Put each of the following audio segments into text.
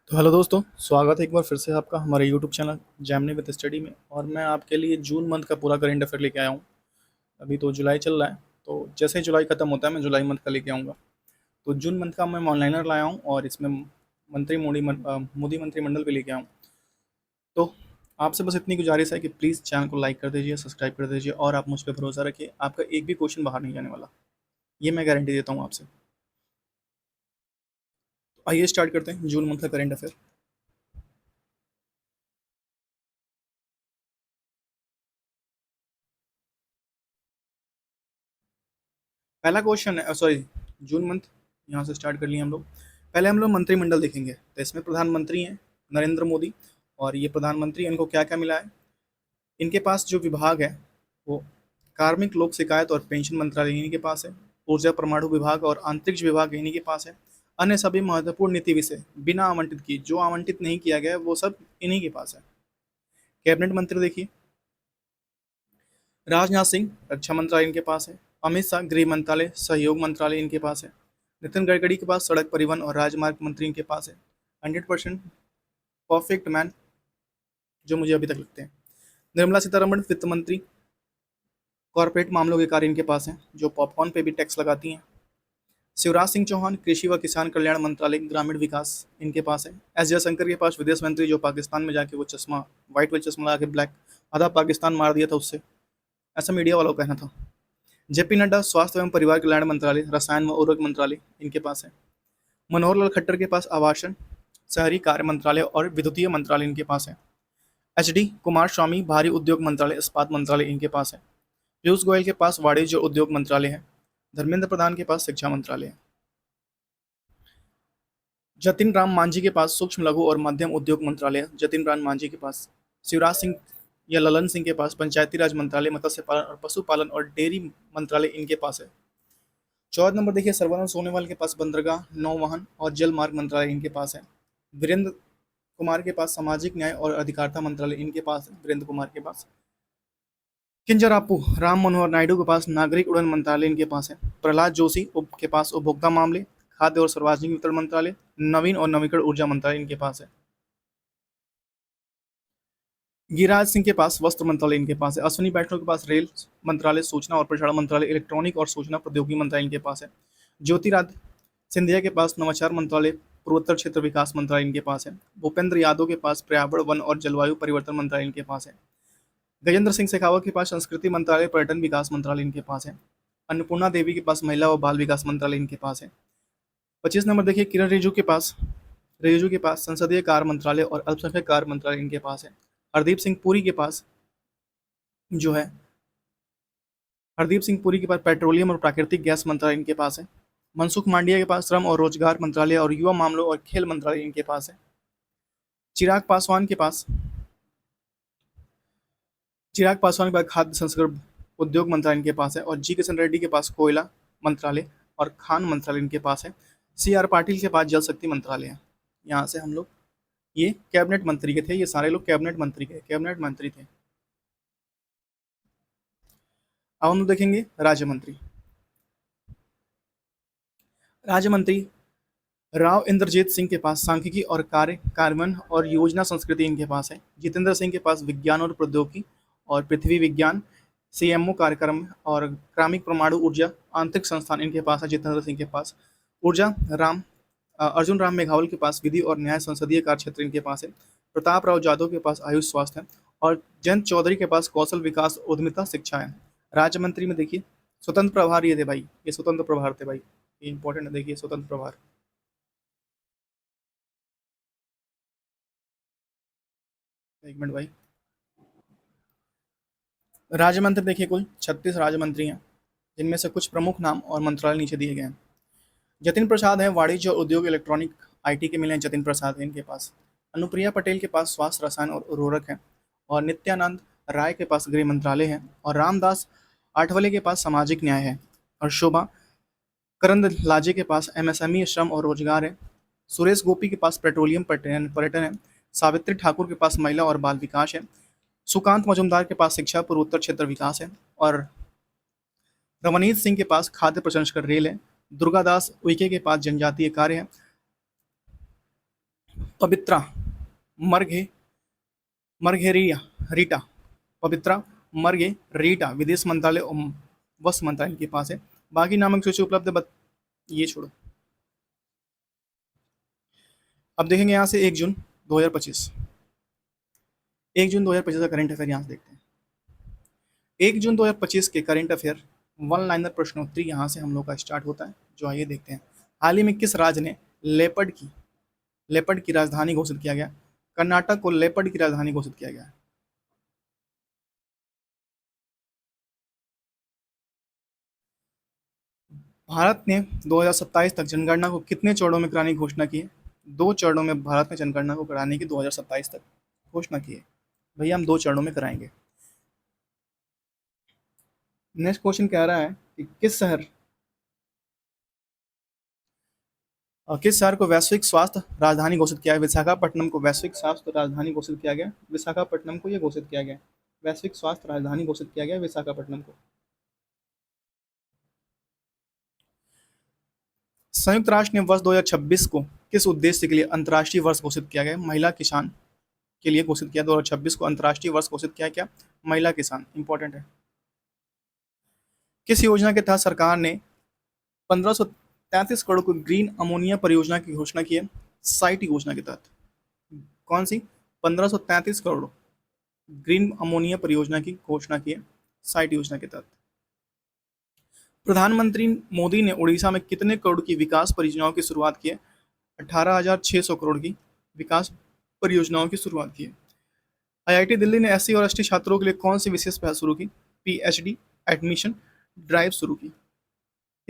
तो हेलो दोस्तों, स्वागत है एक बार फिर से आपका हमारे YouTube channel Gemini with study में। और मैं आपके लिए जून मंथ का पूरा करंट अफेयर लेके आया हूँ। अभी तो जुलाई चल रहा है, तो जैसे ही जुलाई खत्म होता है मैं जुलाई मंथ का लेके आऊँगा। तो जून मंथ का मैं ऑनलाइनर लाया हूँ और इसमें मोदी मंत्रिमंडल भी लेके आऊँ। तो आपसे बस इतनी गुजारिश है कि प्लीज़ चैनल को लाइक कर दीजिए, सब्सक्राइब कर दीजिए और आप मुझ पर भरोसा रखिए, आपका एक भी क्वेश्चन बाहर नहीं जाने वाला। ये मैं गारंटी देता हूँ आपसे। तो आइए स्टार्ट करते हैं जून मंथ का करंट अफेयर। पहला क्वेश्चन है, सॉरी, जून मंथ यहाँ से स्टार्ट कर लिए हम लोग। पहले हम लोग मंत्रिमंडल देखेंगे, तो इसमें प्रधानमंत्री हैं नरेंद्र मोदी। और ये प्रधानमंत्री, इनको क्या क्या मिला है। इनके पास जो विभाग है वो कार्मिक लोक शिकायत और पेंशन मंत्रालय इन्हीं के पास है। ऊर्जा परमाणु विभाग और अंतरिक्ष विभाग इन्हीं के पास है। अन्य सभी महत्वपूर्ण नीति विषय बिना आवंटित की, जो आवंटित नहीं किया गया है, वो सब इन्हीं के पास है। कैबिनेट मंत्री देखिए, राजनाथ सिंह रक्षा मंत्रालय इनके पास है। अमित शाह गृह मंत्रालय सहयोग मंत्रालय इनके पास है। नितिन गडकरी के पास सड़क परिवहन और राजमार्ग मंत्री इनके पास है। 100% परफेक्ट मैन जो मुझे अभी तक लगते हैं। निर्मला सीतारमण वित्त मंत्री, कॉर्पोरेट मामलों के कार्य इनके पास है, जो पॉपकॉर्न पे भी टैक्स लगाती हैं। शिवराज सिंह चौहान कृषि व किसान कल्याण मंत्रालय ग्रामीण विकास इनके पास है। एस जयशंकर के पास विदेश मंत्री, जो पाकिस्तान में जाके वो चश्मा, व्हाइट वाला चश्मा लगा के ब्लैक, आधा पाकिस्तान मार दिया था उससे, ऐसा मीडिया वालों का कहना था। जेपी नड्डा स्वास्थ्य एवं परिवार कल्याण मंत्रालय रसायन व उर्वरक मंत्रालय इनके पास है। मनोहर लाल खट्टर के पास आवासन शहरी कार्य मंत्रालय और विद्युतीय मंत्रालय इनके पास है। एच डी कुमार स्वामी भारी उद्योग मंत्रालय इस्पात मंत्रालय इनके पास है। पीयूष गोयल के पास वाणिज्य उद्योग मंत्रालय है। धर्मेंद्र प्रधान के पास शिक्षा मंत्रालय है। जतिन राम मांझी के पास सूक्ष्म लघु और मध्यम उद्योग मंत्रालय है। जतिन राम मांझी के पास। शिवराज सिंह या ललन सिंह के पास पंचायती राज मंत्रालय, मत्स्य पालन और पशुपालन और डेयरी मंत्रालय इनके पास है। 14 नंबर देखिए, सर्बानंद सोनोवाल के पास बंदरगाह नौवहन और जल मार्ग मंत्रालय इनके पास है। वीरेंद्र कुमार के पास सामाजिक न्याय और अधिकारिता मंत्रालय इनके पास है, वीरेंद्र कुमार के पास। किंजरापू राम मनोहर नायडू के पास नागरिक उड्डयन मंत्रालय इनके पास है। प्रहलाद जोशी के पास उपभोक्ता मामले, खाद्य और सार्वजनिक वितरण मंत्रालय, नवीन और नवीकरण ऊर्जा मंत्रालय इनके पास है। गिरिराज सिंह के पास वस्त्र मंत्रालय इनके पास है। अश्विनी वैष्णव के पास रेल मंत्रालय, सूचना और प्रसारण मंत्रालय, इलेक्ट्रॉनिक और सूचना प्रौद्योगिकी मंत्रालय इनके पास है। ज्योतिरादित्य सिंधिया के पास नवाचार मंत्रालय, पूर्वोत्तर क्षेत्र विकास मंत्रालय इनके पास है। भूपेंद्र यादव के पास पर्यावरण वन और जलवायु परिवर्तन मंत्रालय इनके पास है। गजेंद्र सिंह शेखावत के पास संस्कृति मंत्रालय, पर्यटन विकास मंत्रालय इनके पास है। अन्नपूर्णा देवी के पास महिला व बाल विकास मंत्रालय इनके पास है। 25 नंबर देखिए, किरण रिजिजू के पास संसदीय कार्य मंत्रालय और अल्पसंख्यक कार्य मंत्रालय इनके पास है। हरदीप सिंह पुरी के पास जो है हरदीप सिंह पुरी के पास पेट्रोलियम और प्राकृतिक गैस मंत्रालय इनके पास है। मनसुख मांडविया के पास श्रम और रोजगार मंत्रालय और युवा मामलों और खेल मंत्रालय इनके पास है। चिराग पासवान के पास चिराग पासवान के पास खाद्य संस्करण उद्योग मंत्रालय इनके पास है। और जी किशन रेड्डी के पास कोयला मंत्रालय और खान मंत्रालय इनके पास है। सी आर पाटिल के पास जल शक्ति मंत्रालय है। यहाँ से हम लोग, ये कैबिनेट मंत्री के थे, ये सारे लोग कैबिनेट मंत्री थे। अब हम लोग देखेंगे राज्य मंत्री राव इंद्रजीत सिंह के पास सांख्यिकी और कार्यान्वयन और योजना संस्कृति इनके पास है। जितेंद्र सिंह के पास विज्ञान और प्रौद्योगिकी और पृथ्वी विज्ञान, सीएमओ कार्यक्रम और क्रमिक परमाणु ऊर्जा आंतरिक संस्थान इनके पास है। जितेंद्र सिंह के पास ऊर्जा, अर्जुन राम मेघवाल के पास विधि और न्याय संसदीय कार्य क्षेत्र इनके पास है। प्रताप राव जाधव के पास आयुष स्वास्थ्य है। और जयंत चौधरी के पास कौशल विकास उद्यमिता शिक्षा है। राज्य मंत्री में देखिए, स्वतंत्र प्रभार ये थे भाई, ये स्वतंत्र प्रभार थे भाई, ये इंपॉर्टेंट है, देखिए स्वतंत्र प्रभार। एक मिनट भाई। राज्य मंत्री देखिए, कुल 36 राज्य मंत्री हैं, जिनमें से कुछ प्रमुख नाम और मंत्रालय नीचे दिए गए हैं। जतिन प्रसाद है वाणिज्य और उद्योग इलेक्ट्रॉनिक आईटी के मिले हैं, जतिन प्रसाद है इनके पास। अनुप्रिया पटेल के पास स्वास्थ्य रसायन और उर्वरक है। और नित्यानंद राय के पास गृह मंत्रालय है। और रामदास आठवले के पास सामाजिक न्याय है। और शोभा करंदलाजे के पास एमएसएमई श्रम और रोजगार है। सुरेश गोपी के पास पेट्रोलियम पर्यटन पर्यटन है। सावित्री ठाकुर के पास महिला और बाल विकास है। सुकांत मजुमदार के पास शिक्षा पूर्वोत्तर क्षेत्र विकास है। और रवनीत सिंह के पास खाद्य प्रसंस्करण रेल है। दुर्गादास उइके के पास जनजातीय कार्य है। पवित्रा मर्घे मर्घेरिया रीटा, पवित्रा मर्घेरिटा विदेश मंत्रालय और वस्त्र मंत्रालय के पास है। बाकी नामक सूची उपलब्ध है, ये छोड़ो। अब देखेंगे यहाँ से 1 जून 2025, 1 जून 2025 का करंट अफेयर यहाँ से देखते हैं। 1 जून 2025 के करंट अफेयर वन लाइनर प्रश्नोत्तरी यहाँ से हम लोग का स्टार्ट होता है, जो आइए देखते हैं। हाल ही में किस राज्य ने लेपर्ड की राजधानी घोषित किया गया? कर्नाटक को लेपर्ड की राजधानी घोषित किया गया। भारत ने 2027 तक जनगणना को कितने चरणों में कराने की घोषणा की है? 2 चरणों में भारत ने जनगणना को कराने की 2027 तक घोषणा की है। भैया हम 2 चरणों में कराएंगे। नेक्स्ट क्वेश्चन कह रहा है कि किस शहर को वैश्विक स्वास्थ्य राजधानी घोषित किया है? विशाखापट्टनम को वैश्विक स्वास्थ्य राजधानी घोषित किया गया। विशाखापट्टनम को यह घोषित किया गया, वैश्विक स्वास्थ्य राजधानी घोषित किया गया विशाखापट्टनम को। संयुक्त राष्ट्र ने वर्ष 2026 को किस उद्देश्य के लिए अंतर्राष्ट्रीय वर्ष घोषित किया गया? महिला किसान के लिए घोषित किया। 2026 को अंतर्राष्ट्रीय वर्ष घोषित किया क्या? महिला किसान, इंपॉर्टेंट है। किस योजना के तहत सरकार ने 1533 करोड़ को ग्रीन अमोनिया परियोजना की घोषणा की है? साइट योजना के तहत। कौन सी? 1533 करोड़ ग्रीन अमोनिया परियोजना की घोषणा की है साइट योजना के तहत। प्रधानमंत्री मोदी ने उड़ीसा में कितने करोड़ की विकास परियोजनाओं की शुरुआत की है? 18,600 करोड़ की विकास परियोजनाओं की शुरुआत की है। आईआईटी दिल्ली ने एससी और एसटी छात्रों के लिए कौन सी विशेष पहल शुरू की? पीएचडी एडमिशन ड्राइव शुरू की।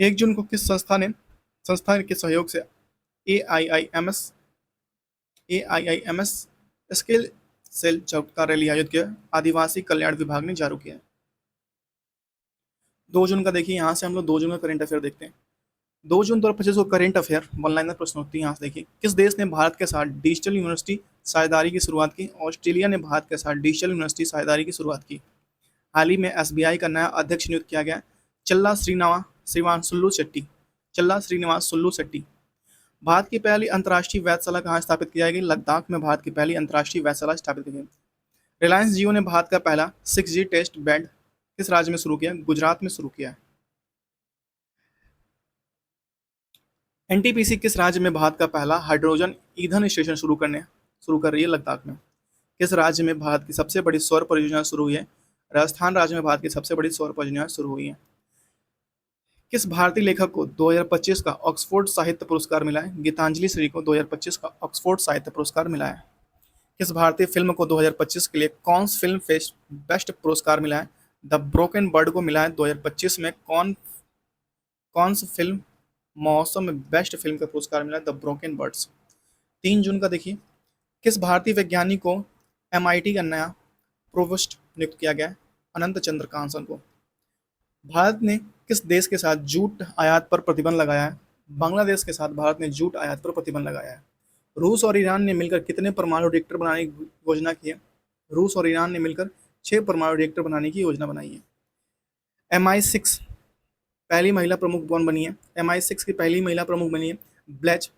1 जून को किस संस्था के सहयोग से AIIMS स्किल सेल जागरूकता रैली आयोजित किया? आदिवासी कल्याण विभाग ने जारी किया। 2 जून का देखिए, यहाँ से हम लोग 2 जून का करंट अफेयर देखते हैं। 2 जून 2025 को करंट अफेयर वन लाइनर प्रश्नोत्तरी यहाँ से देखिए। किस देश ने भारत के साथ डिजिटल यूनिवर्सिटी साझेदारी की शुरुआत की? ऑस्ट्रेलिया ने भारत के साथ डिजिटल यूनिवर्सिटी साझेदारी की शुरुआत की। हाल ही में SBI का नया अध्यक्ष नियुक्त किया गया, चल्ला श्रीनिवास सुल्लू शेट्टी। भारत की पहली अंतर्राष्ट्रीय वेधशाला कहाँ स्थापित की जाएगी? लद्दाख में भारत की पहली अंतर्राष्ट्रीय वेधशाला स्थापित की जाएगी। रिलायंस जियो ने भारत का पहला 6G टेस्ट बेड किस राज्य में शुरू किया? गुजरात में शुरू किया है। NTPC किस राज्य में भारत का पहला हाइड्रोजन ईंधन स्टेशन शुरू कर रही है? लद्दाख में। किस राज्य में भारत की सबसे बड़ी सौर परियोजना शुरू हुई है? राजस्थान राज्य में भारत की सबसे बड़ी सौर परियोजना शुरू हुई है। किस भारतीय लेखक को 2025 का ऑक्सफोर्ड साहित्य पुरस्कार मिला है? गीतांजलि श्री को 2025 का ऑक्सफोर्ड साहित्य पुरस्कार मिला है। किस भारतीय फिल्म को 2025 के लिए कॉन्स फिल्म फेस्ट बेस्ट पुरस्कार मिला है? द ब्रोकन बर्ड को मिला है 2025 में कॉन्स फिल्म महोत्सव में बेस्ट फिल्म का पुरस्कार मिला है द ब्रोकन बर्ड्स। 3 जून का देखिए, किस भारतीय वैज्ञानिक को MIT का नया प्रोवोस्ट नियुक्त किया गया है? अनंत चंद्र कांसन को। भारत ने किस देश के साथ जूट आयात पर प्रतिबंध लगाया है? बांग्लादेश के साथ भारत ने जूट आयात पर प्रतिबंध लगाया है। रूस और ईरान ने मिलकर कितने परमाणु रिएक्टर बनाने की योजना की है? रूस और ईरान ने मिलकर 6 परमाणु रिएक्टर बनाने की योजना बनाई है। MI6 पहली महिला प्रमुख कौन बनी है? MI6 की पहली महिला प्रमुख बनी है ब्लैच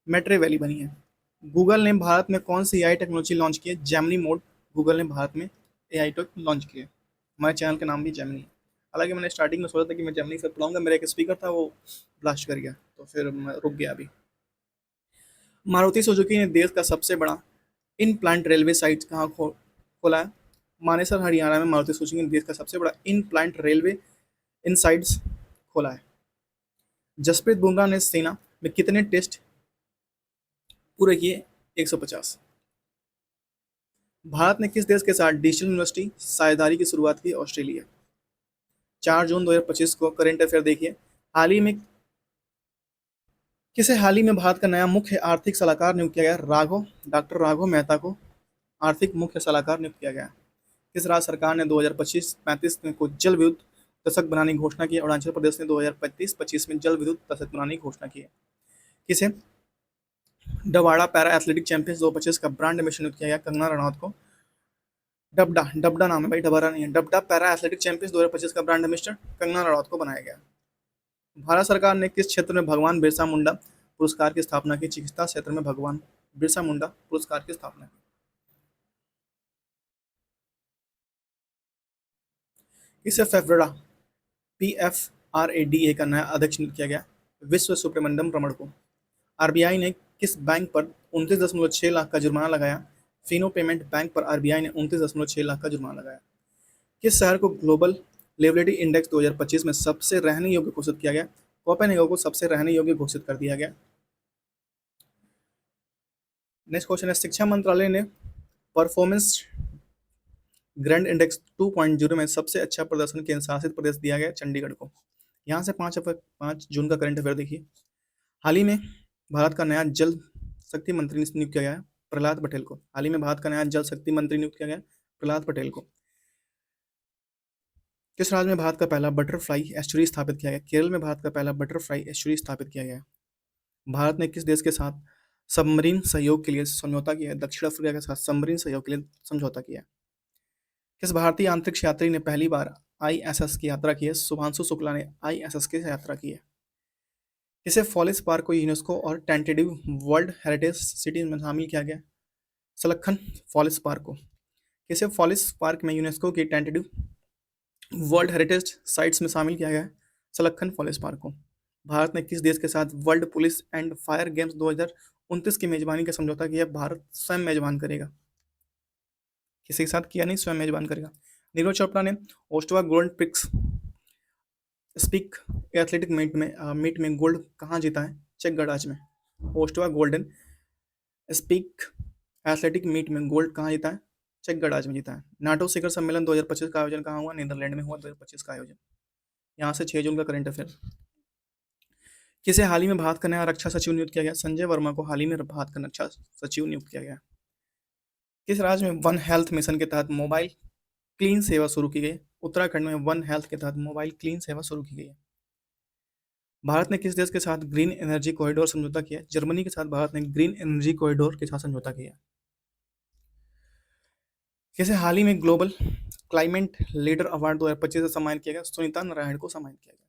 मेट्रेवेली बनी है। गूगल ने भारत में कौन सी AI टेक्नोलॉजी लॉन्च की है? Gemini mode. गूगल ने भारत में AI टेक लॉन्च की है। हमारे चैनल का नाम भी जेमिनी है। हालांकि मैंने स्टार्टिंग में सोचा था कि मैं जेमिनी से पढ़ाऊंगा, मेरा एक स्पीकर था वो ब्लास्ट कर गया, तो फिर मैं रुक गया अभी। मारुति सुजुकी ने देश का सबसे बड़ा इन प्लांट रेलवे साइट कहाँ खोला है? मानेसर हरियाणा में मारुति सुजुकी ने देश का सबसे बड़ा इन प्लांट रेलवे इनसाइट्स खोला है। जसप्रीत बुमराह ने सेना में कितने टेस्ट पूरे किए? 150। भारत ने किस देश के साथ डिजिटल यूनिवर्सिटी साझेदारी की शुरुआत की? ऑस्ट्रेलिया। 4 जून 2025 को करंट अफेयर देखिए। हाल ही में भारत का नया मुख्य आर्थिक सलाहकार नियुक्त किया गया? डॉक्टर राघव मेहता को आर्थिक मुख्य सलाहकार नियुक्त किया गया। किस राज्य सरकार ने 2025-35 को जल विद्युत दशक बनाने की घोषणा की? अरुणाचल प्रदेश ने 2035-25 में जल विद्युत दशक बनाने की घोषणा की है। किसे डबाड़ा पैरा एथलेटिक चैंपियंस 2025 का ब्रांड एम्बेसडर नियुक्त किया गया? कंगना रनौत को। डबडा नाम है भाई, डबारा नहीं है। डबडा पैरा एथलेटिक चैंपियंस 2025 का ब्रांड एम्बेसडर कंगना रनौत को बनाया गया। भारत सरकार ने किस क्षेत्र में भगवान बिरसा मुंडा पुरस्कार की स्थापना की? चिकित्सा क्षेत्र में भगवान बिरसा मुंडा पुरस्कार की स्थापना की? किसे फेफड़ा PFRADA का नया अध्यक्ष नियुक्त किया गया? विश्व सुब्रमण्यम रमण को। आरबीआई ने किस बैंक पर 29.6 लाख का जुर्माना लगाया? फिनो पेमेंट बैंक पर आरबीआई ने 29.6 लाख का जुर्माना लगाया। किस शहर को ग्लोबल लिवरेटी इंडेक्स 2025 में सबसे रहने योग्य घोषित किया गया? कोपेनहेगन को सबसे रहने योग्य घोषित कर दिया गया। नेक्स्ट क्वेश्चन है, शिक्षा मंत्रालय ने परफॉर्मेंस ग्रैंड इंडेक्स 2.0 में सबसे अच्छा प्रदर्शन केंद्र शासित प्रदेश दिया गया चंडीगढ़ को। यहाँ से 5 जून का करंट अफेयर देखिए। हाल ही में भारत का नया जल शक्ति मंत्री नियुक्त किया गया प्रहलाद पटेल को। हाल ही में भारत का नया जल शक्ति मंत्री नियुक्त किया गया प्रहलाद पटेल को। किस राज्य में भारत का पहला बटरफ्लाई एस्चुरी स्थापित किया गया? केरल में भारत का पहला बटरफ्लाई एस्चुरी स्थापित किया गया। भारत ने किस देश के साथ सबमरीन सहयोग के लिए समझौता किया? दक्षिण अफ्रीका के साथ सबमरीन सहयोग के लिए समझौता किया। किस भारतीय अंतरिक्ष यात्री ने पहली बार ISS की यात्रा की है? शुभांशु शुक्ला ने ISS की यात्रा की है। किसे फॉलिस पार्क को यूनेस्को और टेंटेटिव वर्ल्ड हेरिटेज सिटी में शामिल किया गया? सलखन फॉलिस पार्क को। किसे फॉलिस पार्क में यूनेस्को की टेंटेटिव वर्ल्ड हेरिटेज साइट्स में शामिल किया गया? सलखन फॉलिस पार्क को। भारत ने किस देश के साथ world police and fire games 2029 की मेजबानी का समझौता किया? भारत स्वयं मेजबान करेगा। किसी के साथ किया नहीं, स्वयं मेजबान करेगा। नीरज चोपड़ा ने Ostrava gold pix spike athletic meet में गोल्ड कहाँ जीता है? चेक गणराज्य में। Ostrava golden spike athletic meet में गोल्ड कहाँ जीता है? चेक गणराज्य में जीता है। नाटो शिखर सम्मेलन 2025 का आयोजन कहाँ हुआ? नीदरलैंड में हुआ 2025 का आयोजन। यहाँ से 6 जून का करंट अफेयर। किसे हाल ही में भारत का नया रक्षा सचिव नियुक्त किया गया? संजय वर्मा को हाल ही में भारत का रक्षा सचिव नियुक्त किया गया। किस राज्य में वन हेल्थ मिशन के तहत मोबाइल क्लीन सेवा शुरू की गई? उत्तराखंड में वन हेल्थ के तहत मोबाइल क्लीन सेवा शुरू की गई है। भारत ने किस देश के साथ ग्रीन एनर्जी कॉरिडोर समझौता किया? जर्मनी के साथ भारत ने ग्रीन एनर्जी कॉरिडोर के साथ समझौता किया। किसे हाल ही में ग्लोबल क्लाइमेट लीडर अवार्ड 2025 से सम्मानित किया गया? सुनीता नारायण को सम्मानित किया गया।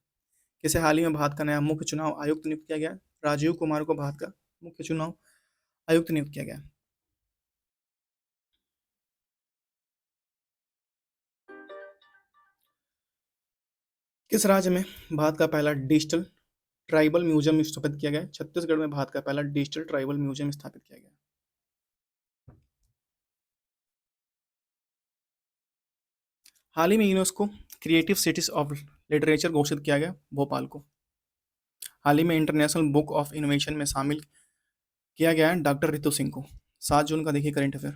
किसे हाल ही में भारत का नया मुख्य चुनाव आयुक्त नियुक्त किया गया? राजीव कुमार को भारत का मुख्य चुनाव आयुक्त नियुक्त किया गया। किस राज्य में भारत का पहला डिजिटल ट्राइबल म्यूजियम स्थापित किया गया? छत्तीसगढ़ में भारत का पहला डिजिटल ट्राइबल म्यूजियम स्थापित किया गया। हाल ही में UNESCO creative cities of literature घोषित किया गया भोपाल को। हाल ही में इंटरनेशनल बुक ऑफ इनोवेशन में शामिल किया गया है डॉक्टर रितु सिंह को। 7 जून का देखिए करंट अफेयर।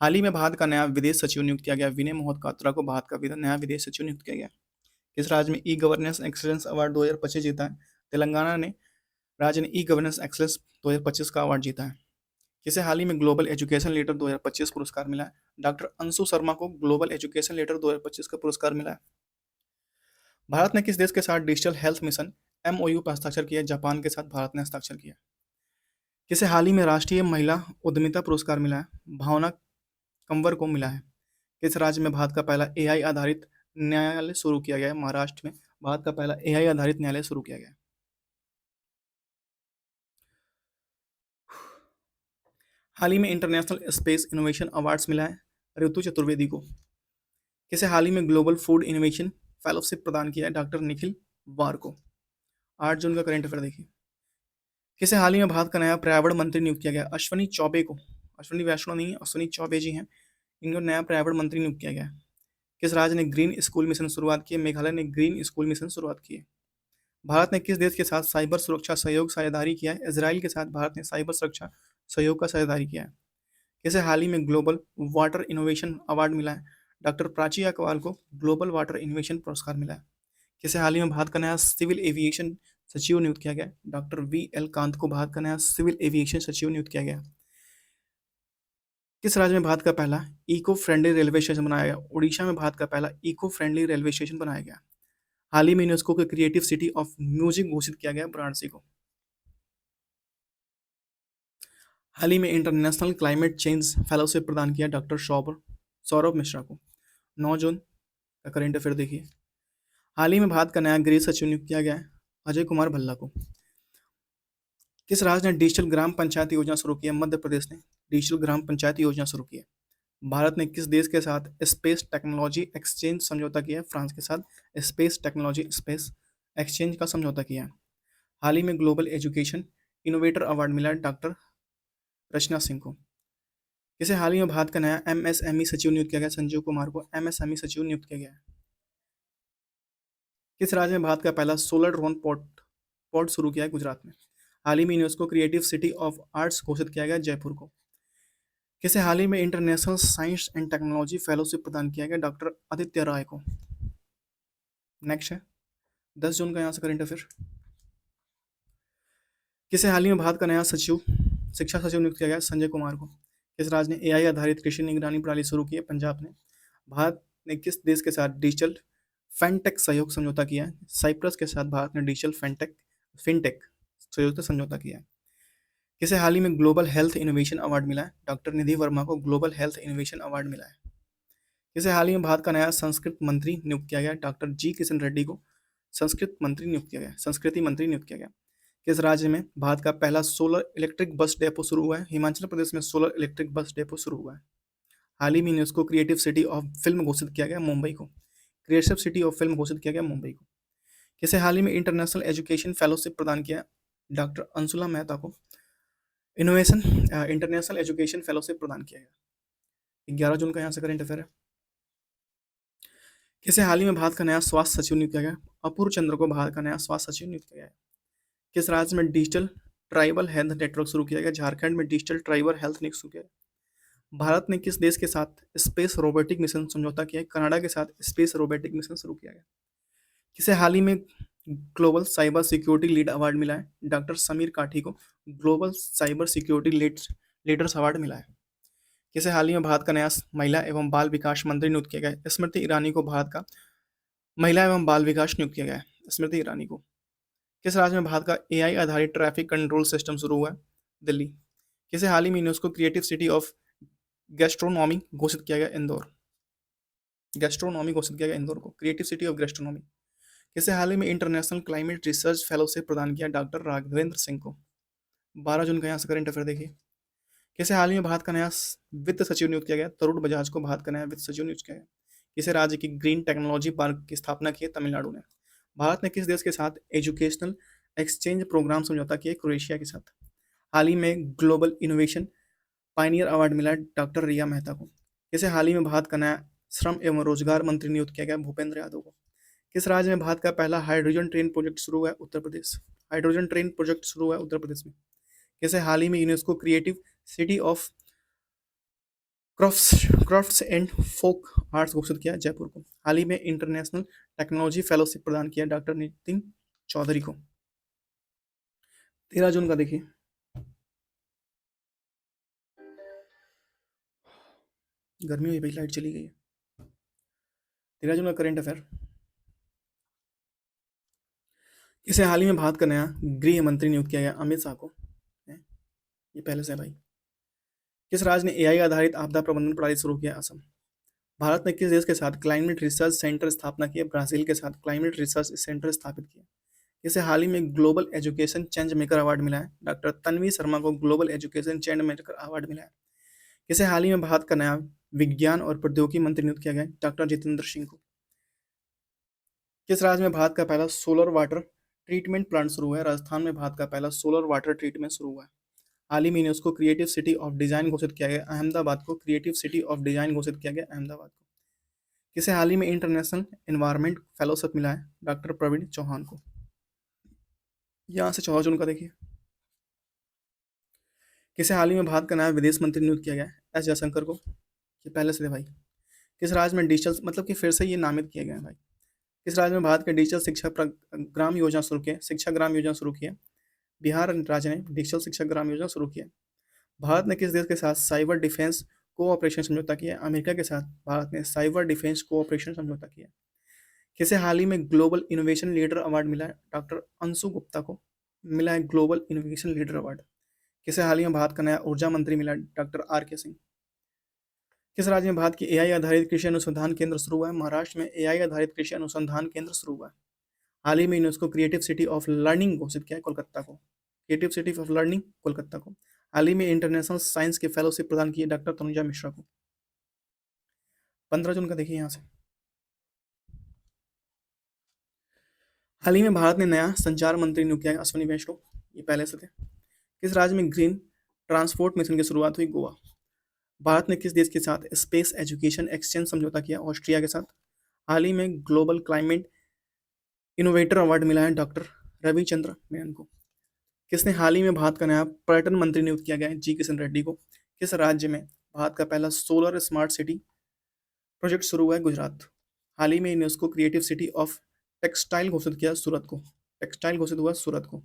हाल ही में भारत का नया विदेश सचिव नियुक्त किया गया विनय मोहतकात्रा को भारत का नया विदेश सचिव नियुक्त किया गया। किस राज्य में ई गवर्नेंस एक्सीलेंस अवार्ड 2025 जीता है? तेलंगाना ने राज्य ने ई गवर्नेंस एक्सीलेंस 2025 का अवार्ड जीता है। किसे हाल ही में ग्लोबल एजुकेशन लीडर 2025 पुरस्कार मिला है? डॉक्टर अंशु शर्मा को ग्लोबल एजुकेशन लीडर 2025 का पुरस्कार मिला है। भारत ने किस देश के साथ डिजिटल हेल्थ मिशन MOU पर हस्ताक्षर किया? जापान के साथ भारत ने हस्ताक्षर किया। किसे हाल ही में राष्ट्रीय महिला उद्यमिता पुरस्कार मिला है? भावना कंवर को मिला है। किस राज्य में भारत का पहला AI आधारित न्यायालय शुरू किया गया? महाराष्ट्र में भारत का पहला AI आधारित न्यायालय शुरू किया गया। हाल ही में इंटरनेशनल स्पेस इनोवेशन अवार्ड्स मिला है ऋतु चतुर्वेदी को। किसे हाल ही में ग्लोबल फूड इनोवेशन फेलोशिप प्रदान किया है? डॉक्टर निखिल वार को। 8 जून का करंट अफेयर देखिए। किसे हाल ही में भारत का नया पर्यावरण मंत्री नियुक्त किया गया? अश्वनी चौबे को। अश्वनी वैष्णव नहीं, अश्वनी चौबे जी हैं, इनको नया पर्यावरण मंत्री नियुक्त किया गया। किस राज्य ने ग्रीन स्कूल मिशन शुरुआत की है? मेघालय ने ग्रीन स्कूल मिशन शुरुआत की है। भारत ने किस देश के साथ साइबर सुरक्षा सहयोग साझेदारी किया है? इजराइल के साथ भारत ने साइबर सुरक्षा सहयोग का साझेदारी किया है। किसे हाल ही में ग्लोबल वाटर इनोवेशन अवार्ड मिला है? डॉक्टर प्राची अग्रवाल को ग्लोबल वाटर इनोवेशन पुरस्कार मिला है। किसे हाल ही में भारत का नया सिविल एविएशन सचिव नियुक्त किया गया? डॉक्टर VL कांत को भारत का नया सिविल एविएशन सचिव नियुक्त किया गया। किस राज्य में भारत का पहला इको फ्रेंडली रेलवे स्टेशन बनाया गया? उड़ीसा में भारत का पहला इको फ्रेंडली रेलवे स्टेशन बनाया गया। हाल ही में यूनेस्को के क्रिएटिव सिटी ऑफ म्यूजिक घोषित किया गया वाराणसी को। हाल ही में इंटरनेशनल क्लाइमेट चेंज फेलोशिप प्रदान किया डॉक्टर सौरभ मिश्रा को। 9 जून का करंट अफेयर देखिए। हाल ही में भारत का नया गृह सचिव नियुक्त किया गया है अजय कुमार भल्ला को। किस राज्य ने डिजिटल ग्राम पंचायत योजना शुरू की है? मध्य प्रदेश ने डिजिटल ग्राम पंचायत योजना शुरू की है। भारत ने किस देश के साथ स्पेस टेक्नोलॉजी एक्सचेंज समझौता किया है? फ्रांस के साथ स्पेस टेक्नोलॉजी स्पेस एक्सचेंज का समझौता किया है। हाल ही में ग्लोबल एजुकेशन इनोवेटर अवार्ड मिला है डॉक्टर रचना सिंह को। किसे हाल ही में भारत का नया एमएसएमई सचिव नियुक्त किया गया? संजीव कुमार को एमएसएमई सचिव नियुक्त किया गया है। किस राज्य में भारत का पहला सोलर ड्रोन पोर्ट पोर्ट शुरू किया है? गुजरात में। हाल ही में UNESCO creative city of arts घोषित किया गया जयपुर को। किसे हाल ही में international science and technology fellowship प्रदान किया गया? डॉक्टर आदित्य राय को। नेक्स्ट है 10 जून का यहाँ से करेंट अफेयर। किसे हाल ही में भारत का नया सचिव शिक्षा सचिव नियुक्त किया गया? संजय कुमार को। किस राज्य ने एआई आधारित कृषि निगरानी प्रणाली शुरू की है? पंजाब ने। भारत ने किस देश के साथ डिजिटल फेनटेक सहयोग समझौता किया है? साइप्रस के साथ भारत ने डिजिटल फिनटेक सहयोग समझौता किया है। किसे हाल ही में ग्लोबल हेल्थ इनोवेशन अवार्ड मिला है? डॉक्टर निधि वर्मा को ग्लोबल हेल्थ इनोवेशन अवार्ड मिला है। किसे हाल ही में भारत का नया संस्कृत मंत्री नियुक्त किया गया? डॉक्टर जी किशन रेड्डी को संस्कृति मंत्री नियुक्त किया गया। किस राज्य में भारत का पहला सोलर इलेक्ट्रिक बस डेपो शुरू हुआ है? हिमाचल प्रदेश में सोलर इलेक्ट्रिक बस डेपो शुरू हुआ है। हाल ही में UNESCO creative city of film घोषित किया गया मुंबई को। क्रिएटिव सिटी ऑफ फिल्म घोषित किया गया मुंबई को। किसे हाल ही में इंटरनेशनल एजुकेशन फेलोशिप प्रदान किया? डॉक्टर अंशुला मेहता को इनोवेशन इंटरनेशनल एजुकेशन फेलोशिप प्रदान किया गया। 11 जून का यहाँ से करेंट अफेयर है। किसे हाल ही में भारत का नया स्वास्थ्य सचिव नियुक्त किया गया? अपूर्व चंद्र को भारत का नया स्वास्थ्य सचिव नियुक्त किया गया है। किस राज्य में डिजिटल ट्राइबल हेल्थ नेटवर्क शुरू किया गया? झारखंड में डिजिटल ट्राइबल हेल्थ नेटवर्क शुरू किया गया। भारत ने किस देश के साथ स्पेस रोबोटिक मिशन समझौता किया है? कनाडा के साथ स्पेस रोबोटिक मिशन शुरू किया गया। किसे हाल ही में global cyber security lead award मिला है? डॉक्टर समीर काठी को global cyber security leaders award मिला है। किसे हाल ही में भारत का नया महिला एवं बाल विकास मंत्री नियुक्त किया गया है? स्मृति ईरानी को भारत का महिला एवं बाल विकास नियुक्त किया गया है। स्मृति ईरानी को। किस राज्य में भारत का एआई आधारित ट्रैफिक कंट्रोल सिस्टम शुरू हुआ है? दिल्ली। किसे हाल ही में UNESCO creative city of gastronomy घोषित किया गया? इंदौर। गैस्ट्रोनॉमी घोषित किया गया इंदौर को, क्रिएटिव सिटी ऑफ गैस्ट्रोनॉमी। किसे हाल ही में इंटरनेशनल क्लाइमेट रिसर्च फेलोशिप प्रदान किया? डॉक्टर राघवेंद्र सिंह को। 12 जून का यहाँ से करेंट अफेयर देखिए। किसे हाल ही में भारत का नया वित्त सचिव नियुक्त किया गया? तरुण बजाज को भारत का नया वित्त सचिव नियुक्त किया गया। किसे राज्य की ग्रीन टेक्नोलॉजी पार्क की स्थापना की है? तमिलनाडु ने। भारत ने किस देश के साथ एजुकेशनल एक्सचेंज प्रोग्राम समझौता किया? क्रोएशिया के साथ। हाल ही में ग्लोबल इनोवेशन पायनियर अवार्ड मिला डॉक्टर रिया मेहता को। किसे हाल ही में भारत का नया श्रम एवं रोजगार मंत्री नियुक्त किया गया? भूपेंद्र यादव को। किस राज्य में भारत का पहला हाइड्रोजन ट्रेन प्रोजेक्ट शुरू हुआ है? Uttar Pradesh. Hydrogen train project शुरू हुआ है उत्तर प्रदेश में। किसे हाल ही में UNESCO creative city of crafts and folk arts घोषित किया? जयपुर को। हाल ही में इंटरनेशनल टेक्नोलॉजी फेलोशिप प्रदान किया डॉक्टर नितिन चौधरी को। 13 जून का देखिए। गर्मी हुई भाई, लाइट चली गई है। 13 जून का करेंट अफेयर। इसे हाल ही में भारत का नया गृह मंत्री नियुक्त किया गया? अमित शाह को। ये पहले से है भाई। किस राज्य ने एआई आधारित आपदा प्रबंधन प्रणाली शुरू किया? असम। भारत ने किस देश के साथ क्लाइमेट रिसर्च सेंटर स्थापना की? ब्राजील के साथ क्लाइमेट रिसर्च सेंटर स्थापित किया। इसे हाल ही में global education change maker award मिला है? डॉक्टर तन्वी शर्मा को global education change maker award मिला है। इसे हाल ही में भारत का नया विज्ञान और प्रौद्योगिकी मंत्री नियुक्त किया गया? डॉक्टर जितेंद्र सिंह को। किस राज्य में भारत का पहला सोलर वाटर ट्रीटमेंट प्लांट शुरू हुआ है? राजस्थान में भारत का पहला सोलर वाटर ट्रीटमेंट शुरू हुआ है। हाल ही में UNESCO creative city of design घोषित किया गया? अहमदाबाद को। क्रिएटिव सिटी ऑफ डिजाइन घोषित किया गया अहमदाबाद को। किसे हाल ही में इंटरनेशनल एनवायरमेंट फेलोशिप मिला है? डॉक्टर प्रवीण चौहान को। यहाँ से 14 जून का देखिए। किसे हाल ही में भारत का नया विदेश मंत्री नियुक्त किया गया? एस जयशंकर को। ये पहले से थे भाई। किस राज्य में डिजिटल मतलब कि फिर से ये नामित किए गए हैं भाई। किस राज्य में भारत के डिजिटल ग्राम योजना शुरू की है? शिक्षा ग्राम योजना शुरू की है? बिहार राज्य ने डिजिटल शिक्षा ग्राम योजना शुरू की है। भारत ने किस देश के साथ साइबर डिफेंस कोऑपरेशन समझौता किया? अमेरिका के साथ भारत ने साइबर डिफेंस कोऑपरेशन समझौता किया। किसे हाल ही में ग्लोबल इनोवेशन लीडर अवार्ड मिला है? डॉक्टर अंशु गुप्ता को मिला है ग्लोबल इनोवेशन लीडर अवार्ड। किसे हाल ही में भारत का नया ऊर्जा मंत्री मिला? डॉक्टर आर के सिंह। किस राज्य में भारत की एआई आधारित कृषि अनुसंधान केंद्र शुरू हुआ है? महाराष्ट्र में एआई आधारित कृषि अनुसंधान केंद्र शुरू हुआ है। हाल ही में UNESCO creative city of learning घोषित किया है कोलकाता को। Creative city of learning Kolkata को। हाल ही में इंटरनेशनल साइंस के फेलोशिप प्रदान किए डॉक्टर तनुजा मिश्रा को। 15 जून का देखिए यहाँ से। हाल ही में भारत ने नया संचार मंत्री नियुक्त किया है अश्विनी वैष्णव, ये पहले से थे। किस राज्य में ग्रीन ट्रांसपोर्ट मिशन की शुरुआत हुई? गोवा। भारत ने किस देश के साथ स्पेस एजुकेशन एक्सचेंज समझौता किया? ऑस्ट्रिया के साथ। हाल ही में ग्लोबल क्लाइमेट इनोवेटर अवार्ड मिला है डॉक्टर रविचंद्र मेनन को। किसने हाल ही में भारत का नया पर्यटन मंत्री नियुक्त किया गया है? जी किशन रेड्डी को। किस राज्य में भारत का पहला सोलर स्मार्ट सिटी प्रोजेक्ट शुरू हुआ है? गुजरात। हाल ही में UNESCO creative city of textile घोषित किया सूरत को। टेक्सटाइल घोषित हुआ सूरत को।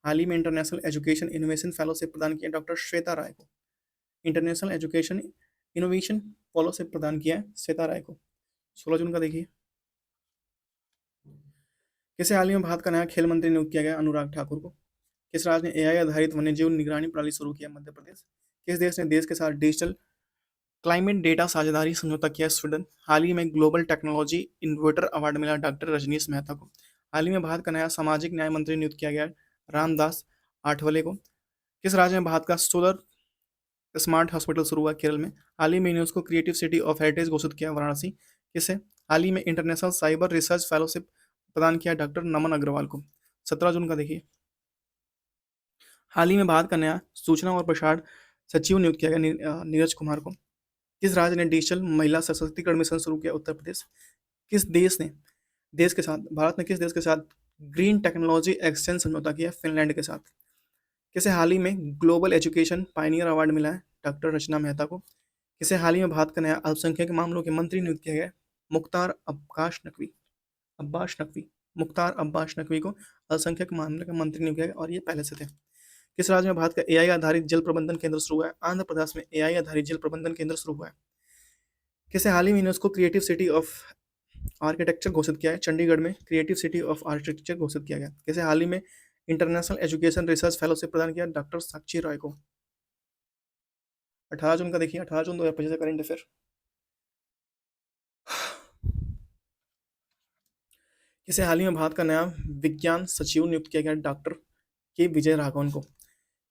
हाल ही में इंटरनेशनल एजुकेशन इनोवेशन फेलोशिप प्रदान किया डॉक्टर श्वेता राय को। इंटरनेशनल एजुकेशन इनोवेशन फेलोशिप प्रदान किया है श्वेता राय को। 16 जून का देखिए। किसे हाल ही में भारत का नया खेल मंत्री नियुक्त किया गया? अनुराग ठाकुर को। किस राज्य ने एआई आधारित वन्यजीव निगरानी प्रणाली शुरू किया? मध्य प्रदेश। किस देश ने देश के साथ डिजिटल क्लाइमेट डेटा साझेदारी समझौता किया? स्वीडन। हाल ही में ग्लोबल टेक्नोलॉजी इनोवेटर अवार्ड मिला डॉक्टर रजनीश मेहता को। हाल ही में भारत का नया सामाजिक न्याय मंत्री नियुक्त किया गया रामदास आठवले को। किस राज्य में भारत का सोलर स्मार्ट हॉस्पिटल शुरू हुआ? केरल में। हाल ही में UNESCO creative city of heritage घोषित किया वाराणसी। किसे हाल ही में इंटरनेशनल साइबर रिसर्च फेलोशिप प्रदान किया डॉक्टर नमन अग्रवाल को। 17 जून का देखिए। हाल ही में भारत का नया सूचना और प्रसारण सचिव नियुक्त किया गया नीरज कुमार को। किस राज्य ने डिजिटल महिला सशक्तिकरण मिशन शुरू किया? उत्तर प्रदेश। किस देश के साथ भारत ने किस देश के साथ ग्रीन टेक्नोलॉजी एक्सचेंज समझौता किया? फिनलैंड के साथ। किसे हाल ही में ग्लोबल एजुकेशन पायनियर अवार्ड मिला है? डॉक्टर रचना मेहता को। किसे हाल ही में भारत का नया अल्पसंख्यक मामलों के मंत्री नियुक्त किया गया? मुख्तार अब्बास नकवी मुख्तार अब्बास नकवी को अल्पसंख्यक मामले का मंत्री नियुक्त किया गया और ये पहले से थे। किस राज्य में भारत का एआई आधारित जल प्रबंधन केंद्र शुरू हुआ है? आंध्र प्रदेश में एआई आधारित जल प्रबंधन केंद्र शुरू हुआ है। किसे हाल ही में UNESCO creative city of architecture घोषित किया है? चंडीगढ़ में क्रिएटिव सिटी ऑफ आर्किटेक्चर घोषित किया गया। किसे हाल ही में इंटरनेशनल एजुकेशन रिसर्च फेलोशिप प्रदान किया? डॉक्टर साक्षी रॉय को। 18 जून का देखिए। 18 जून 2025 करेंट अफेयर। किसे हाल ही में भारत का नया विज्ञान सचिव नियुक्त किया गया? डॉक्टर के विजय राघवन को।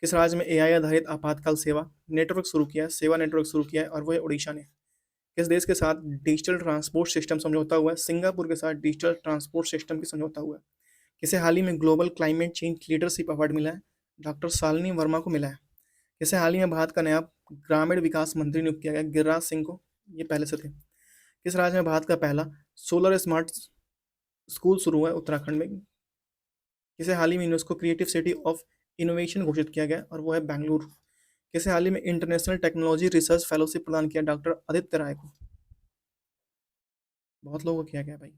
किस राज्य में एआई आधारित आपातकाल सेवा नेटवर्क शुरू किया है? सेवा नेटवर्क शुरू किया है और वह उड़ीसा ने। किस देश के साथ डिजिटल ट्रांसपोर्ट सिस्टम समझौता हुआ है? सिंगापुर के साथ डिजिटल ट्रांसपोर्ट सिस्टम की समझौता हुआ है। किसे हाल ही में global climate change leadership award मिला है? डॉक्टर शालिनी वर्मा को मिला है। किसे हाल ही में भारत का नया ग्रामीण विकास मंत्री नियुक्त किया गया? गिरिराज सिंह को, ये पहले से थे। किस राज्य में भारत का पहला सोलर स्मार्ट स्कूल शुरू हुआ है? उत्तराखंड में। किसे हाल ही में UNESCO creative city of innovation घोषित किया गया और वो है बेंगलुरु। किसे हाल ही में इंटरनेशनल टेक्नोलॉजी रिसर्च फेलोशिप प्रदान किया? डॉक्टर आदित्य राय को। बहुत लोगों को किया गया भाई।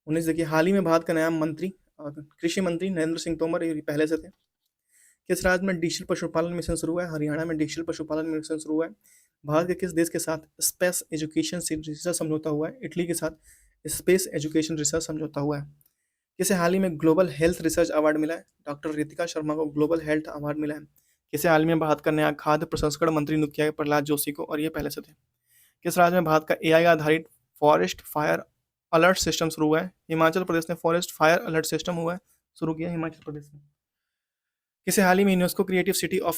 19 देखिए। हाल ही में भारत का नया मंत्री कृषि मंत्री नरेंद्र सिंह तोमर, ये पहले से थे। किस राज्य में डिजिटल पशुपालन मिशन शुरू हुआ है? हरियाणा में डिजिटल पशुपालन मिशन शुरू हुआ है। भारत के किस देश के साथ स्पेस एजुकेशन रिसर्च समझौता हुआ है? इटली के साथ स्पेस एजुकेशन रिसर्च समझौता हुआ है। किसे हाल ही में ग्लोबल हेल्थ रिसर्च अवार्ड मिला है? डॉक्टर रितिका शर्मा को ग्लोबल हेल्थ अवार्ड मिला है। किसे हाल ही में भारत का नया खाद्य प्रसंस्करण मंत्री नियुक्त किया गया? प्रहलाद जोशी को, और ये पहले से थे। किस राज्य में भारत का एआई आधारित फॉरेस्ट फायर अलर्ट सिस्टम शुरू हुआ है? हिमाचल प्रदेश ने फॉरेस्ट फायर अलर्ट सिस्टम हुआ है शुरू किया हिमाचल प्रदेश में। किसे हाल ही में UNESCO creative city of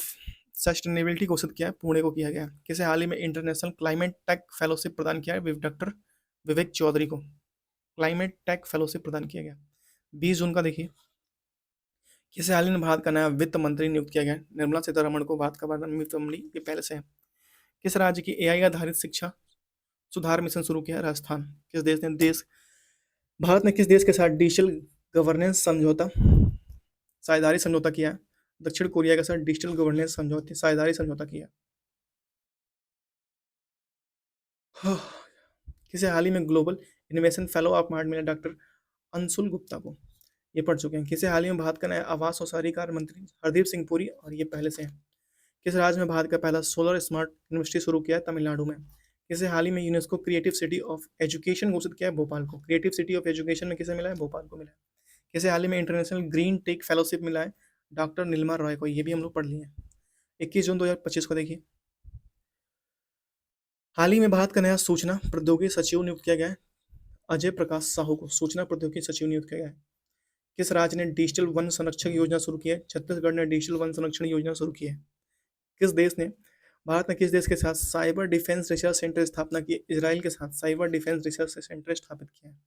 sustainability घोषित किया है? पुणे को किया गया। किसे हाल ही में इंटरनेशनल क्लाइमेट टेक फेलोशिप प्रदान किया है? डॉक्टर विवेक चौधरी को क्लाइमेट टेक फेलोशिप प्रदान किया गया। 20 जून का देखिए। किसे हाल ही में भारत का नया वित्त मंत्री नियुक्त किया गया? निर्मला सीतारमण को भारत का वित्त मंत्री, ये पहले से है। किस राज्य की एआई आधारित शिक्षा सुधार मिशन शुरू किया? राजस्थान। भारत ने किस देश के साथ डिजिटल गवर्नेंस समझौता साझेदारी समझौता किया है? दक्षिण कोरिया के साथ डिजिटल गवर्नेंस समझौते साझेदारी समझौता किया। किसे हाल ही में global innovation fellow of award मिला? डॉक्टर अंशुल गुप्ता को, ये पढ़ चुके हैं। किसे हाल ही में भारत का नया आवास और शहरी कार्य मंत्री? हरदीप सिंह पुरी, और ये पहले से है। किस राज्य में भारत का पहला सोलर स्मार्ट यूनिवर्सिटी शुरू किया है? तमिलनाडु में। किसे हाल ही में UNESCO creative city of education घोषित किया है? भोपाल को। क्रिएटिव सिटी ऑफ एजुकेशन में किसे मिला है? भोपाल को मिला है। किसे हाल ही में इंटरनेशनल ग्रीन टेक फेलोशिप मिला है? डॉक्टर नीलमा रॉय को, ये भी हम लोग पढ़ लिए हैं। 21 जून 2025 को देखिए। हाल ही में भारत का नया सूचना प्रौद्योगिकी सचिव नियुक्त किया गया है? अजय प्रकाश साहू को सूचना प्रौद्योगिकी सचिव नियुक्त किया गया है। किस राज्य ने डिजिटल वन संरक्षण योजना शुरू की है? छत्तीसगढ़ ने डिजिटल वन संरक्षण योजना शुरू की है। किस देश ने भारत ने किस देश के साथ साइबर डिफेंस रिसर्च सेंटर स्थापना की? इजराइल के साथ साइबर डिफेंस रिसर्च सेंटर स्थापित किया है।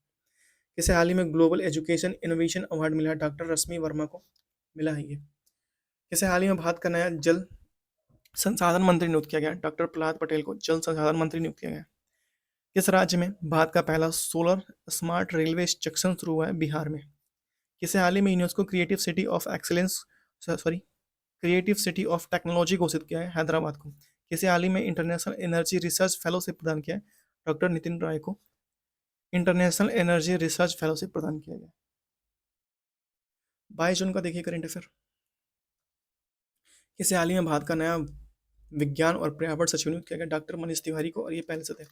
किसे हाल ही में ग्लोबल एजुकेशन इनोवेशन अवार्ड मिला? डॉक्टर रश्मि वर्मा को मिला है ये। किसे हाल ही में भारत का नया जल संसाधन मंत्री नियुक्त किया गया? डॉक्टर प्रहलाद पटेल को जल संसाधन मंत्री नियुक्त किया गया। किस राज्य में भारत का पहला सोलर स्मार्ट रेलवे जंक्शन शुरू हुआ है? बिहार में। किसे हाल ही में UNESCO creative city of excellence creative city of technology घोषित किया है? हैदराबाद को। किसे हाल ही में इंटरनेशनल एनर्जी रिसर्च फेलोशिप प्रदान किया है? डॉक्टर नितिन राय को इंटरनेशनल एनर्जी रिसर्च फेलोशिप प्रदान किया गया। 22 जून का देखिए करेंट अफेयर। किसे हाल ही में भारत का नया विज्ञान और पर्यावरण सचिव नियुक्त किया गया? डॉक्टर मनीष तिवारी को, और ये पहले से थे।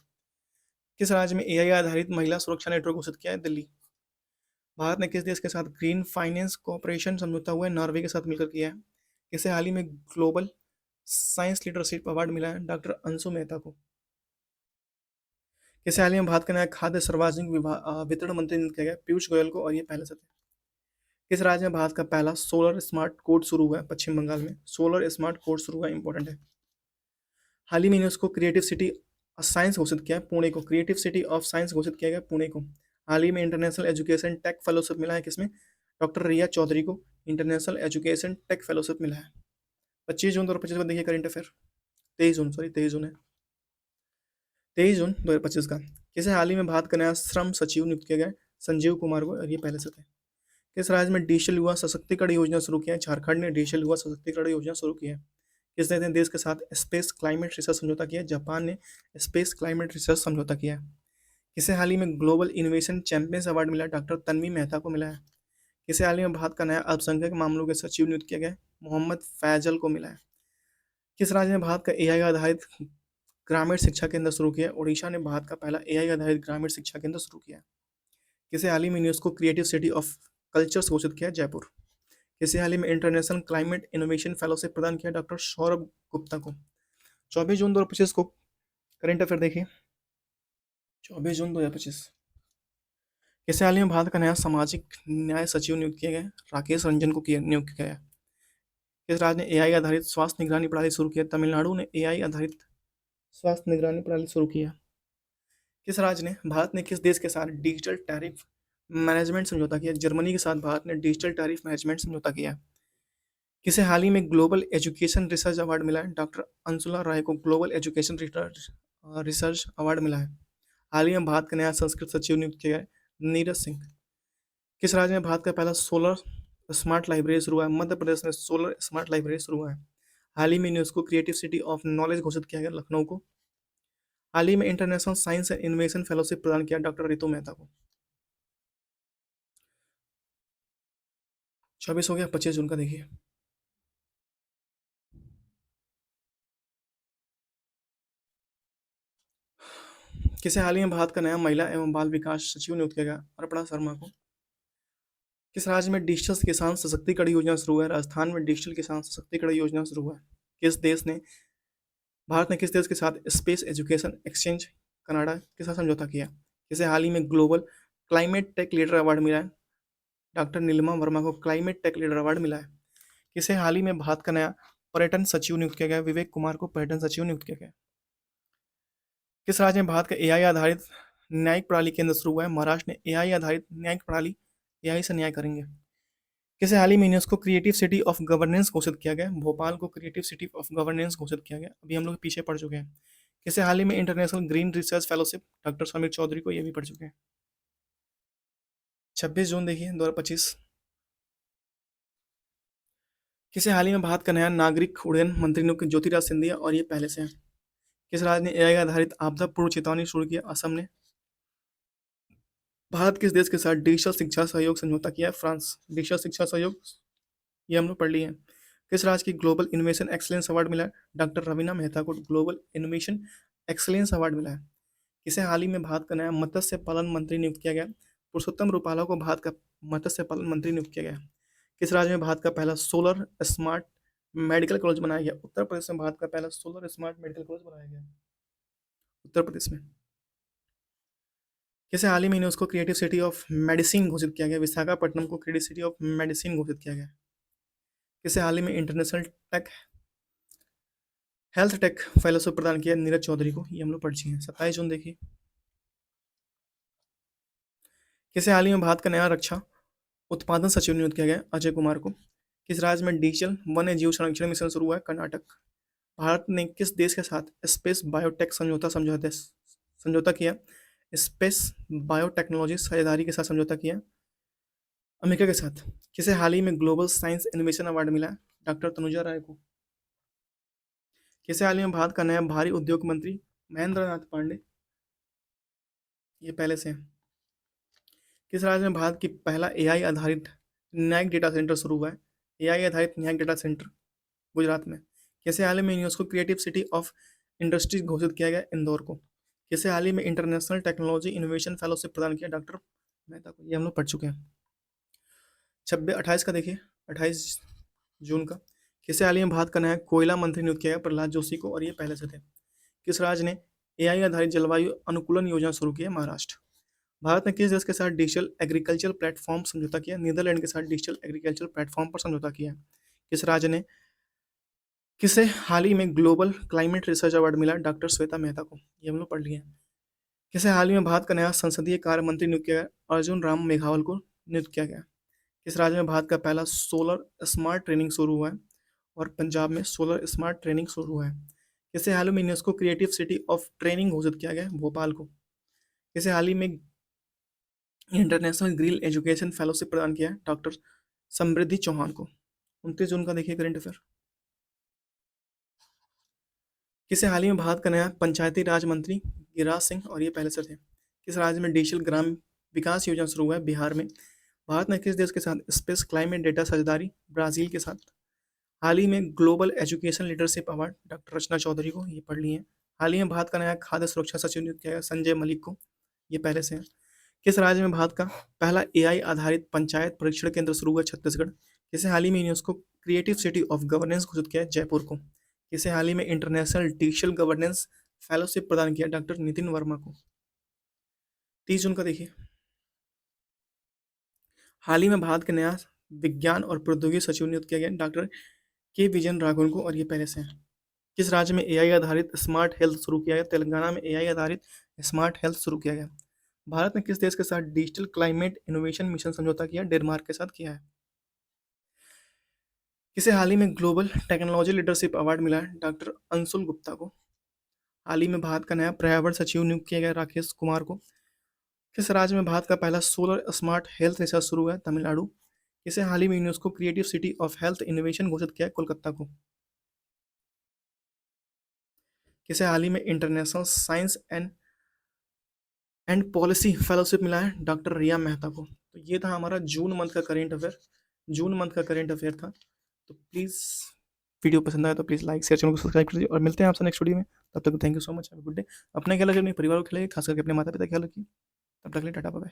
किस राज्य में एआई आधारित महिला सुरक्षा नेटवर्क घोषित किया है? दिल्ली। भारत ने किस देश के साथ ग्रीन फाइनेंस कोऑपरेशन समझौता हुआ है? नॉर्वे के साथ मिलकर किया है। किसे हाल ही में ग्लोबल साइंस लीडरशिप अवार्ड मिला है? डॉक्टर अंशु मेहता को। किसे हाल ही में भारत का नया खाद्य सार्वजनिक वितरण मंत्री नियुक्त किया गया? पीयूष गोयल को, और ये पहले से थे। किस राज्य में भारत का पहला सोलर स्मार्ट कोड शुरू हुआ है? पश्चिम बंगाल में सोलर स्मार्ट कोड शुरू हुआ, इंपॉर्टेंट है। हाल ही में यूनेस्को क्रिएटिव सिटी साइंस घोषित किया है? पुणे को। क्रिएटिव सिटी ऑफ साइंस घोषित किया गया पुणे को। हाल ही में इंटरनेशनल एजुकेशन टेक फेलोशिप मिला है किसमें? डॉक्टर रिया चौधरी को इंटरनेशनल एजुकेशन टेक फेलोशिप मिला है। 25 जून 2025 को देखिए करेंट अफेयर। 23 जून है। 23 जून 2025 का। किसे हाल ही में भारत का नया श्रम सचिव नियुक्त किया गया? संजीव कुमार को, और ये पहले से थे। किस राज्य में डिजिटल युवा सशक्तिकरण योजना शुरू किया है? झारखंड ने डिजिटल युवा सशक्तिकरण योजना शुरू की है। किस देश के साथ स्पेस क्लाइमेट रिसर्च समझौता किया है? जापान ने स्पेस क्लाइमेट रिसर्च समझौता किया है। किसे हाल ही में ग्लोबल इनोवेशन चैंपियंस अवार्ड मिला? डॉक्टर तन्वी मेहता को मिला है। किसे हाल ही में भारत का नया अल्पसंख्यक मामलों के सचिव नियुक्त किया गया? मोहम्मद फैजल को मिला है। किस राज्य में भारत का एआई आधारित ग्रामीण शिक्षा केंद्र शुरू किया? उड़ीसा ने भारत का पहला एआई आधारित ग्रामीण शिक्षा केंद्र शुरू किया। किसे हाल ही में UNESCO creative city of cultures घोषित किया? जयपुर। किसे हाल ही में इंटरनेशनल क्लाइमेट इनोवेशन फेलोशिप प्रदान किया? डॉक्टर सौरभ गुप्ता को। 24 जून 2025 को करेंट अफेयर देखिए। 24 जून 2025। किसे हाल ही में भारत का नया सामाजिक न्याय सचिव नियुक्त किया गया? राकेश रंजन को नियुक्त किया गया। किस राज्य ने एआई आधारित स्वास्थ्य निगरानी प्रणाली शुरू किया? तमिलनाडु ने एआई आधारित स्वास्थ्य निगरानी प्रणाली शुरू किया। किस राज्य ने भारत ने किस देश के साथ डिजिटल टैरिफ मैनेजमेंट समझौता किया? जर्मनी के साथ भारत ने डिजिटल टैरिफ मैनेजमेंट समझौता किया। किसे हाल ही में ग्लोबल एजुकेशन रिसर्च अवार्ड मिला है? डॉक्टर अंशुला राय को ग्लोबल एजुकेशन रिसर्च अवार्ड मिला है। हाल ही में भारत का नया संस्कृत सचिव नियुक्त किया गया? नीरज सिंह। किस राज्य में भारत का पहला सोलर स्मार्ट लाइब्रेरी शुरू हुआ है? मध्य प्रदेश में सोलर स्मार्ट लाइब्रेरी शुरू हुआ है। हाल ही में UNESCO creative city of knowledge घोषित किया गया? लखनऊ को। हाल ही में international science and innovation fellowship प्रदान किया? डॉक्टर रितु मेहता को। 24 हो गया, 25 जून का देखिए। किसे हाल ही में भारत का नया महिला एवं बाल विकास सचिव नियुक्त किया गया? अर्पणा शर्मा को। किस राज्य में डिजिटल किसान सशक्तिकरण योजना शुरू हुआ है? राजस्थान में डिजिटल किसान सशक्तिकरण योजना शुरू हुआ है। भारत ने किस देश के साथ स्पेस एजुकेशन एक्सचेंज कनाडा के साथ समझौता किया? किसे हाल ही में global climate tech leader award मिला है? डॉक्टर नीलिमा वर्मा को क्लाइमेट टेक लीडर अवार्ड मिला है। किसे हाल ही में भारत का नया पर्यटन सचिव नियुक्त किया गया? विवेक कुमार को पर्यटन सचिव नियुक्त किया गया। किस राज्य में भारत का एआई आधारित न्यायिक प्रणाली केंद्र शुरू हुआ है? महाराष्ट्र ने एआई आधारित न्यायिक प्रणाली एआई से न्याय करेंगे। किसे हाल ही में UNESCO creative city of governance घोषित किया गया? भोपाल को क्रिएटिव सिटी ऑफ गवर्नेंस घोषित किया गया। अभी हम लोग पीछे पड़ चुके हैं। किसे हाल ही में international green research fellowship? Doctor Sameer Chaudhary को, ये भी पढ़ चुके हैं। 26 जून देखिए 2025। किसे हाल ही में भारत का नया नागरिक उड्डयन मंत्री नियुक्त? ज्योतिराज सिंधिया, और ये पहले से हैं। किस राज्य ने एआई आधारित आपदा पूर्व चेतावनी शुरू किया? असम ने। भारत किस देश के साथ डिजिटल शिक्षा सहयोग समझौता किया? फ्रांस। डिजिटल शिक्षा सहयोग, ये हम लोग पढ़ लिए हैं। किस राज्य की ग्लोबल इनोवेशन एक्सलेंस अवार्ड मिला है? डॉक्टर रवीना मेहता को ग्लोबल इनोवेशन एक्सलेंस अवार्ड मिला है। किसे हाल ही में भारत का नया मत्स्य पालन मंत्री नियुक्त किया गया? पुरुषोत्तम रूपाला को भारत का मत्स्य पालन मंत्री नियुक्त किया गया। किस राज्य में भारत का पहला सोलर स्मार्ट मेडिकल कॉलेज बनाया गया? उत्तर प्रदेश में भारत का पहला सोलर स्मार्ट मेडिकल कॉलेज बनाया गया, उत्तर प्रदेश में। किसे हाल ही में UNESCO creative city of medicine घोषित किया गया? विशाखापट्टनम को क्रिएटिव सिटी ऑफ मेडिसिन घोषित किया गया। किसे हाल ही में international tech health tech fellowship प्रदान किया? नीरज चौधरी को। ये हम लोग पढ़ चुके हैं। 27 जून देखिए। किसे हाल ही में भारत का नया रक्षा उत्पादन सचिव नियुक्त किया गया? अजय कुमार को। किस राज्य में डिजिटल वन्य जीव संरक्षण मिशन शुरू हुआ है? कर्नाटक। भारत ने किस देश के साथ स्पेस बायोटेक समझौता किया? स्पेस बायोटेक्नोलॉजी साझेदारी के साथ समझौता किया अमेरिका के साथ। किसे हाल ही में ग्लोबल साइंस इनोवेशन अवार्ड मिला? डॉक्टर तनुजा राय को। किसे हाल ही में भारत का नया भारी उद्योग मंत्री? महेंद्र नाथ पांडे। ये पहले से है। किस राज्य में भारत की पहला एआई आधारित न्यायिक डेटा सेंटर शुरू हुआ है? एआई आधारित न्यायिक डेटा सेंटर गुजरात में। किसे हाल ही में UNESCO creative city of industries घोषित किया गया? इंदौर को। किसे हाल ही में इंटरनेशनल टेक्नोलॉजी इनोवेशन फेलोशिप प्रदान किया? डॉक्टर मेहता को। ये हम लोग पढ़ चुके हैं। 28 का देखिए, 28 जून का। किसे हाल ही में भारत का नया कोयला मंत्री नियुक्त किया गया? प्रहलाद जोशी को। और ये पहले से थे। किस राज्य ने एआई आधारित जलवायु अनुकूलन योजना शुरू की है? महाराष्ट्र। भारत ने किस देश के साथ डिजिटल एग्रीकल्चर प्लेटफॉर्म समझौता किया? नीदरलैंड के साथ डिजिटल एग्रीकल्चर प्लेटफॉर्म पर समझौता किया। किस राज्य ने किसे हाल ही में ग्लोबल क्लाइमेट रिसर्च अवार्ड मिला? डॉक्टर श्वेता मेहता को। ये हम लोग पढ़ लिए। किसे हाल ही में भारत का नया संसदीय कार्य मंत्री नियुक्त किया गया? अर्जुन राम मेघवाल को नियुक्त किया गया। किस राज्य में भारत का पहला सोलर स्मार्ट ट्रेनिंग शुरू हुआ है? और पंजाब में सोलर स्मार्ट ट्रेनिंग शुरू हुआ है। किसे हाल ही में UNESCO creative city of training घोषित किया गया? भोपाल को। किसे हाल ही में इंटरनेशनल ग्रिल एजुकेशन फेलोशिप प्रदान किया? डॉक्टर समृद्धि चौहान को। 29 जून का देखिए करंट अफेयर। किसे हाल ही में भारत का नया पंचायती राज मंत्री? गिरिराज सिंह। और ये पहले से थे। किस राज्य में डिजिटल ग्राम विकास योजना शुरू हुआ है? बिहार में। भारत ने किस देश के साथ स्पेस क्लाइमेट डेटा साझेदारी? ब्राजील के साथ। हाल ही में global education leadership award? Doctor Rachna Chaudhary को। ये पढ़ लिए हैं। हाल ही में भारत का नया खाद्य सुरक्षा सचिव नियुक्त किया गया? संजय मलिक को। ये पहले से है। किस राज्य में भारत का पहला एआई आधारित पंचायत परीक्षण केंद्र शुरू हुआ? छत्तीसगढ़। किसे हाल ही में UNESCO creative city of governance घोषित किया? जयपुर को। किसे हाल ही में इंटरनेशनल डिजिटल गवर्नेंस फेलोशिप प्रदान किया? डॉक्टर नितिन वर्मा को। 30 जून का देखिए। हाल ही में भारत के नया विज्ञान और प्रौद्योगिकी सचिव नियुक्त किया गया? डॉक्टर के विजयन राघवन को। और ये पहले से है। किस राज्य में एआई आधारित स्मार्ट हेल्थ शुरू किया गया? तेलंगाना में एआई आधारित स्मार्ट हेल्थ शुरू किया गया। भारत ने किस देश के साथ डिजिटल क्लाइमेट इनोवेशन मिशन समझौता किया? डेनमार्क के साथ किया है। किसे हाल ही में ग्लोबल टेक्नोलॉजी लीडरशिप अवार्ड मिला है? डॉक्टर अंशुल गुप्ता को। हाल ही में भारत का नया पर्यावरण सचिव नियुक्त किया गया? राकेश कुमार को। किस राज्य में भारत का पहला सोलर स्मार्ट हेल्थ रिसर्च शुरू हुआ है? तमिलनाडु। किसे हाल ही में UNESCO creative city of health innovation घोषित किया है? कोलकाता को। किसे हाल ही में international science and policy fellowship मिला है? डॉक्टर रिया मेहता को। तो ये था हमारा जून मंथ का करेंट अफेयर। जून मंथ का करेंट अफेयर था। तो प्लीज़ वीडियो पसंद आया तो प्लीज़ लाइक शेयर चैनल को सब्सक्राइब कर दीजिए और मिलते हैं आपसे नेक्स्ट वीडियो में। तब तक thank you so much. Have a good day. अपने ख्याल रखिए, अपने परिवार को ख्याल रखिए, खास करके अपने माता पिता का ख्याल रखिए। तब तक के लिए टाटा बाय बाय।